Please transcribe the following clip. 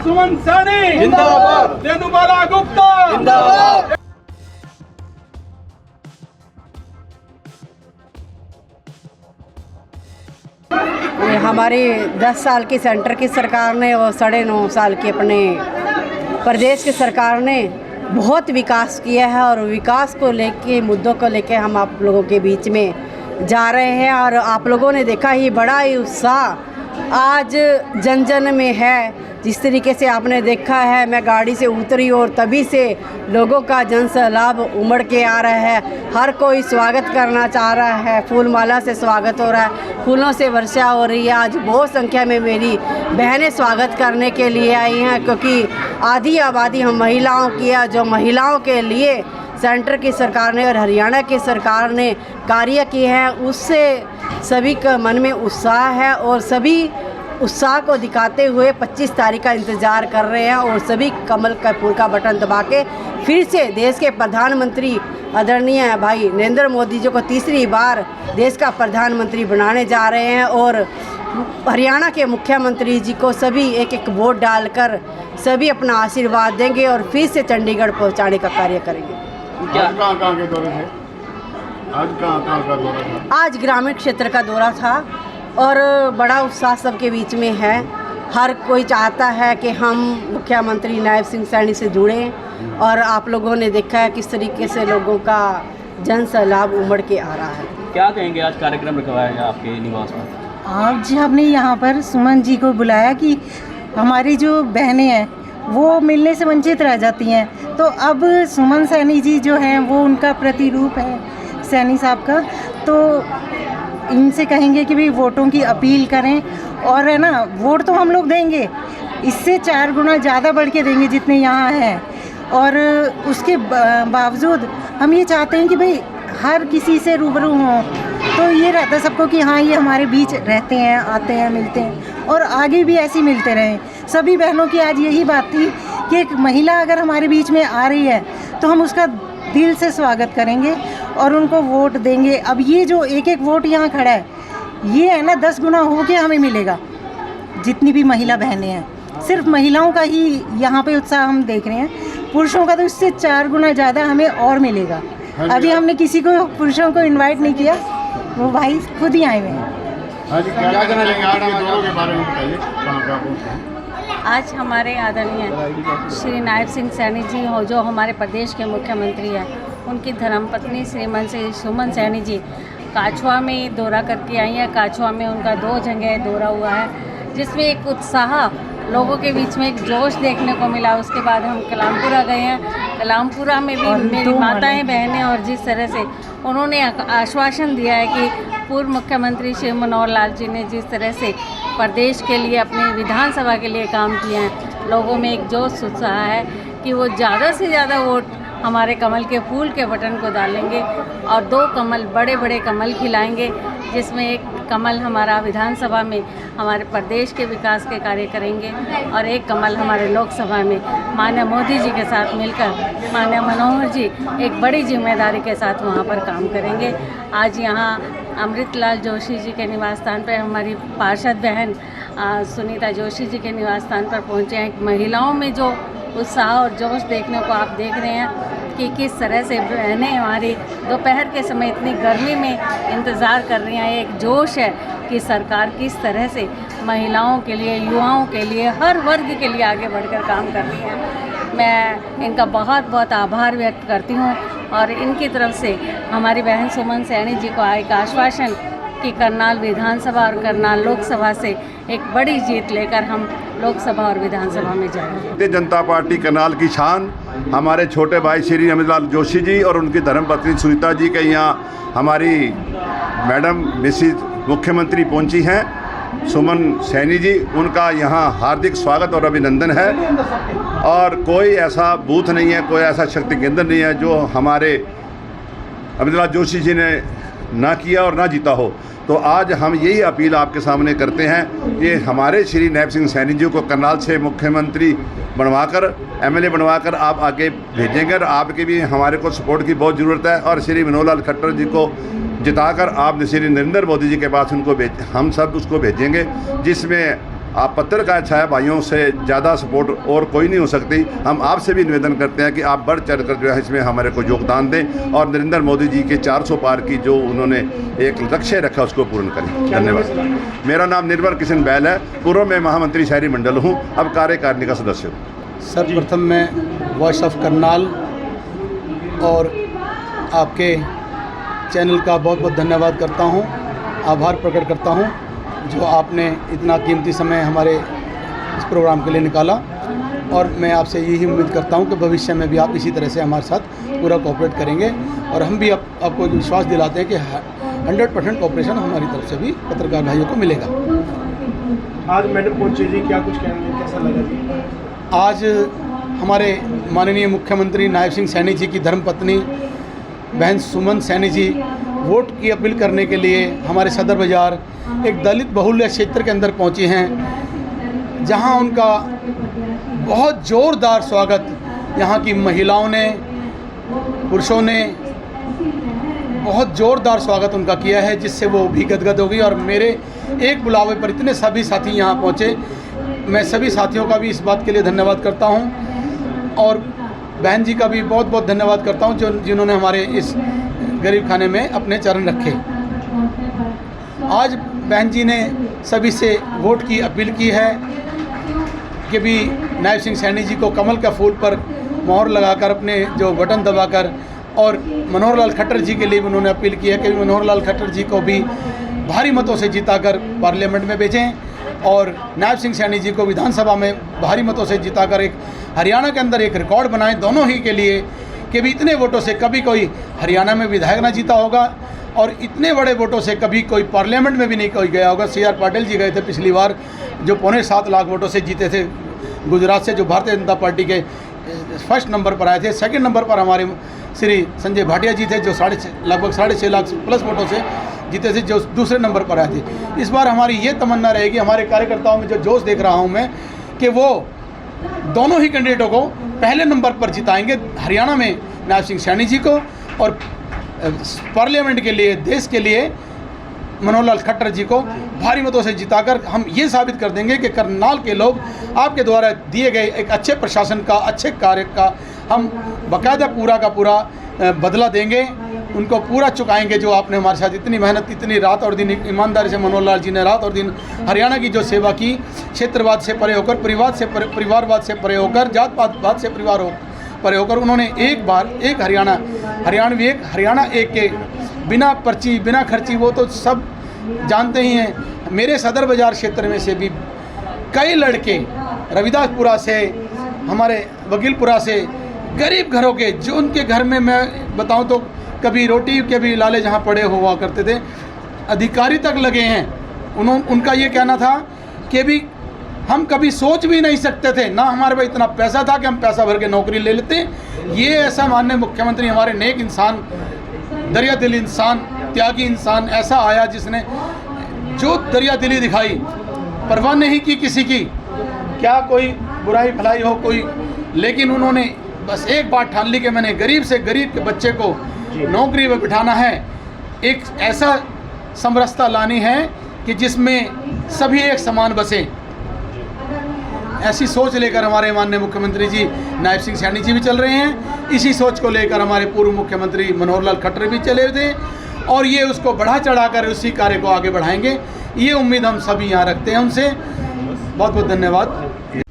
सुमन सैनी जिंदाबाद। तेनुबाला गुप्ता जिंदाबाद। ये हमारी 10 साल की सेंटर की सरकार ने और 9.5 साल की अपने प्रदेश की सरकार ने बहुत विकास किया है और विकास को लेके मुद्दों को लेके हम आप लोगों के बीच में जा रहे हैं। और आप लोगों ने देखा ही बड़ा ही उत्साह आज जन जन में है। जिस तरीके से आपने देखा है, मैं गाड़ी से उतरी और तभी से लोगों का जन सैलाब उमड़ के आ रहा है। हर कोई स्वागत करना चाह रहा है, फूल माला से स्वागत हो रहा है, फूलों से वर्षा हो रही है। आज बहुत संख्या में मेरी बहनें स्वागत करने के लिए आई हैं, क्योंकि आधी आबादी हम महिलाओं की है। जो महिलाओं के लिए सेंटर की सरकार ने और हरियाणा की सरकार ने कार्य किए हैं, उससे सभी का मन में उत्साह है और सभी उत्साह को दिखाते हुए 25 तारीख का इंतज़ार कर रहे हैं। और सभी कमल का फूल का बटन दबा के फिर से देश के प्रधानमंत्री आदरणीय भाई नरेंद्र मोदी जी को तीसरी बार देश का प्रधानमंत्री बनाने जा रहे हैं। और हरियाणा के मुख्यमंत्री जी को सभी एक एक वोट डालकर सभी अपना आशीर्वाद देंगे और फिर से चंडीगढ़ पहुंचाने का कार्य करेंगे। आज कहाँ के दौरे थे? आज कहाँ का दौरा था? आज ग्रामीण क्षेत्र का दौरा था और बड़ा उत्साह सबके बीच में है। हर कोई चाहता है कि हम मुख्यमंत्री नायब सिंह सैनी से जुड़ें और आप लोगों ने देखा है किस तरीके से लोगों का जन सैलाब उमड़ के आ रहा है। क्या कहेंगे, आज कार्यक्रम रखवाया है आपके निवास में? आज हमने यहाँ पर सुमन जी को बुलाया कि हमारी जो बहनें हैं वो मिलने से वंचित रह जाती हैं, तो अब सुमन सैनी जी जो हैं वो उनका प्रतिरूप है सैनी साहब का। तो इनसे कहेंगे कि भाई वोटों की अपील करें और है ना, वोट तो हम लोग देंगे, इससे 4 गुना ज़्यादा बढ़ के देंगे जितने यहाँ हैं। और उसके बावजूद हम ये चाहते हैं कि भाई हर किसी से रूबरू हों, तो ये रहता सबको कि हाँ ये हमारे बीच रहते हैं, आते हैं, मिलते हैं और आगे भी ऐसे ही मिलते रहें। सभी बहनों की आज यही बात थी कि एक महिला अगर हमारे बीच में आ रही है तो हम उसका दिल से स्वागत करेंगे और उनको वोट देंगे। अब ये जो एक एक वोट यहाँ खड़ा है, ये है ना 10 गुना हो के हमें मिलेगा जितनी भी महिला बहनें हैं। सिर्फ महिलाओं का ही यहाँ पे उत्साह हम देख रहे हैं, पुरुषों का तो इससे 4 गुना ज़्यादा हमें और मिलेगा। अभी हमने किसी को पुरुषों को इन्वाइट नहीं किया, वो भाई खुद ही आए हुए हैं। क्या कहना चाहेंगे आज के दौरों के बारे में बताइए, कहाँ पहुँचे? आज हमारे आदरणीय श्री नायब सिंह सैनी जी हो, जो हमारे प्रदेश के मुख्यमंत्री हैं, उनकी धर्मपत्नी श्रीमती सुमन सैनी जी काछवा में दौरा करके आई हैं। काछवा में उनका 2 जगह दौरा हुआ है, जिसमें एक उत्साह लोगों के बीच में एक जोश देखने को मिला। उसके बाद हम कलामपुरा गए हैं। कलामपुरा में भी मेरी माताएं बहनें और जिस तरह से उन्होंने आश्वासन दिया है कि पूर्व मुख्यमंत्री श्री मनोहर लाल जी ने जिस तरह से प्रदेश के लिए, अपनी विधानसभा के लिए काम किए हैं, लोगों में एक जोश उत्साह है कि वो ज़्यादा से ज़्यादा वोट हमारे कमल के फूल के बटन को डालेंगे और 2 कमल, बड़े बड़े कमल खिलाएंगे, जिसमें एक कमल हमारा विधानसभा में हमारे प्रदेश के विकास के कार्य करेंगे और एक कमल हमारे लोकसभा में माननीय मोदी जी के साथ मिलकर माननीय मनोहर जी एक बड़ी जिम्मेदारी के साथ वहाँ पर काम करेंगे। आज यहाँ अमृतलाल जोशी जी के निवास स्थान पर हमारी पार्षद बहन सुनीता जोशी जी के निवास स्थान पर पहुँचे हैं। महिलाओं में जो उत्साह और जोश देखने को आप देख रहे हैं कि किस तरह से बहनें हमारी दोपहर के समय इतनी गर्मी में इंतज़ार कर रही हैं। एक जोश है कि सरकार किस तरह से महिलाओं के लिए, युवाओं के लिए, हर वर्ग के लिए आगे बढ़कर काम कर रही है। मैं इनका बहुत बहुत आभार व्यक्त करती हूँ और इनकी तरफ से हमारी बहन सुमन सैनी जी को एक आश्वासन कि करनाल विधानसभा और करनाल लोकसभा से एक बड़ी जीत लेकर हम लोकसभा और विधानसभा में जाएंगे। भारतीय जनता पार्टी करनाल की शान हमारे छोटे भाई श्री अमृतलाल जोशी जी और उनकी धर्मपत्नी सुनीता जी के यहाँ हमारी मैडम मिसिज मुख्यमंत्री पहुंची हैं, सुमन सैनी जी, उनका यहाँ हार्दिक स्वागत और अभिनंदन है। और कोई ऐसा बूथ नहीं है, कोई ऐसा शक्ति केंद्र नहीं है जो हमारे अमृतलाल जोशी जी ने ना किया और ना जीता हो। तो आज हम यही अपील आपके सामने करते हैं कि हमारे श्री नायब सिंह सैनी जी को करनाल से मुख्यमंत्री बनवाकर, एमएलए बनवाकर आप आगे भेजेंगे और आपकी भी हमारे को सपोर्ट की बहुत ज़रूरत है। और श्री मनोहर लाल खट्टर जी को जिताकर आप श्री नरेंद्र मोदी जी के पास उनको हम सब उसको भेजेंगे, जिसमें आप पत्रकार छाया भाइयों से ज़्यादा सपोर्ट और कोई नहीं हो सकती। हम आपसे भी निवेदन करते हैं कि आप बढ़ चढ़ कर जो है इसमें हमारे को योगदान दें और नरेंद्र मोदी जी के 400 पार की जो उन्होंने एक लक्ष्य रखा उसको पूर्ण करें। धन्यवाद। मेरा नाम निर्मल किशन बैल है, पूर्व में महामंत्री शहरी मंडल हूँ, अब कार्यकारिणी का सदस्य हूँ। सर्वप्रथम मैं वॉइस ऑफ करनाल और आपके चैनल का बहुत बहुत धन्यवाद करता हूँ, आभार प्रकट करता हूँ जो आपने इतना कीमती समय हमारे इस प्रोग्राम के लिए निकाला। और मैं आपसे यही उम्मीद करता हूँ कि भविष्य में भी आप इसी तरह से हमारे साथ पूरा कोऑपरेट करेंगे और हम भी आपको एक विश्वास दिलाते हैं कि 100% कोऑपरेशन हमारी तरफ से भी पत्रकार भाइयों को मिलेगा। आज मैडम पहुंचे जी, क्या कुछ कहना, कैसा लगा जी? आज हमारे माननीय मुख्यमंत्री नायब सिंह सैनी जी की धर्मपत्नी बहन सुमन सैनी जी वोट की अपील करने के लिए हमारे सदर बाज़ार एक दलित बहुल्य क्षेत्र के अंदर पहुंची हैं, जहां उनका बहुत ज़ोरदार स्वागत यहां की महिलाओं ने, पुरुषों ने बहुत ज़ोरदार स्वागत उनका किया है, जिससे वो भी गदगद हो गई। और मेरे एक बुलावे पर इतने सभी साथी यहाँ पहुँचे, मैं सभी साथियों का भी इस बात के लिए धन्यवाद करता हूँ और बहन जी का भी बहुत बहुत धन्यवाद करता हूँ जिन्होंने हमारे इस गरीब खाने में अपने चरण रखे। आज बहन जी ने सभी से वोट की अपील की है कि भी नायब सिंह सैनी जी को कमल का फूल पर मोहर लगाकर अपने जो बटन दबाकर, और मनोहर लाल खट्टर जी के लिए भी उन्होंने अपील की है कि मनोहर लाल खट्टर जी को भी भारी मतों से जिताकर पार्लियामेंट में भेजें और नायब सिंह सैनी जी को विधानसभा में भारी मतों से जिताकर एक हरियाणा के अंदर एक रिकॉर्ड बनाएं दोनों ही के लिए कि भी इतने वोटों से कभी कोई हरियाणा में विधायक ना जीता होगा और इतने बड़े वोटों से कभी कोई पार्लियामेंट में भी नहीं कोई गया होगा। CR पाटिल जी गए थे पिछली बार जो 6.25 लाख वोटों से जीते थे गुजरात से, जो भारतीय जनता पार्टी के फर्स्ट नंबर पर आए थे। सेकंड नंबर पर हमारे श्री संजय भाटिया जी थे जो लगभग 6.5 लाख प्लस वोटों से जीते थे, जो दूसरे नंबर पर आए थे। इस बार हमारी ये तमन्ना रहेगी, हमारे कार्यकर्ताओं में जो जोश देख रहा हूँ मैं, कि वो दोनों ही कैंडिडेटों को पहले नंबर पर जिताएंगे, हरियाणा में नायब सिंह सैनी जी को और पार्लियामेंट के लिए, देश के लिए मनोहर लाल खट्टर जी को भारी मतों से जिताकर हम ये साबित कर देंगे कि करनाल के लोग आपके द्वारा दिए गए एक अच्छे प्रशासन का, अच्छे कार्य का हम बाकायदा पूरा का पूरा बदला देंगे, उनको पूरा चुकाएंगे। जो आपने हमारे साथ इतनी मेहनत, इतनी रात और दिन ईमानदारी से मनोहर लाल जी ने रात और दिन हरियाणा की जो सेवा की, क्षेत्रवाद से परे होकर, परिवारवाद से परे होकर, जात पात से परे होकर उन्होंने एक बार एक हरियाणा एक के बिना पर्ची बिना खर्ची, वो तो सब जानते ही हैं। मेरे सदर बाज़ार क्षेत्र में से भी कई लड़के रविदासपुरा से, हमारे वकीलपुरा से, गरीब घरों के, जो उनके घर में मैं बताऊं तो कभी रोटी के भी लाले जहां पड़े हुआ करते थे, अधिकारी तक लगे हैं। उनका ये कहना था कि भी हम कभी सोच भी नहीं सकते थे, ना हमारे पास इतना पैसा था कि हम पैसा भर के नौकरी ले लेते। ये ऐसा माननीय मुख्यमंत्री, हमारे नेक इंसान, दरिया दिल इंसान, त्यागी इंसान ऐसा आया जिसने जो दरिया दिली दिखाई, परवाह नहीं की किसी की, क्या कोई बुराई भलाई हो कोई, लेकिन उन्होंने बस एक बात ठान ली कि मैंने गरीब से गरीब के बच्चे को नौकरी में बिठाना है, एक ऐसा समरसता लानी है कि जिसमें सभी एक समान बसें। ऐसी सोच लेकर हमारे माननीय मुख्यमंत्री जी नायब सिंह सैनी जी भी चल रहे हैं। इसी सोच को लेकर हमारे पूर्व मुख्यमंत्री मनोहर लाल खट्टर भी चले थे और ये उसको बढ़ा चढ़ाकर उसी कार्य को आगे बढ़ाएंगे, ये उम्मीद हम सभी यहाँ रखते हैं उनसे। बहुत बहुत धन्यवाद।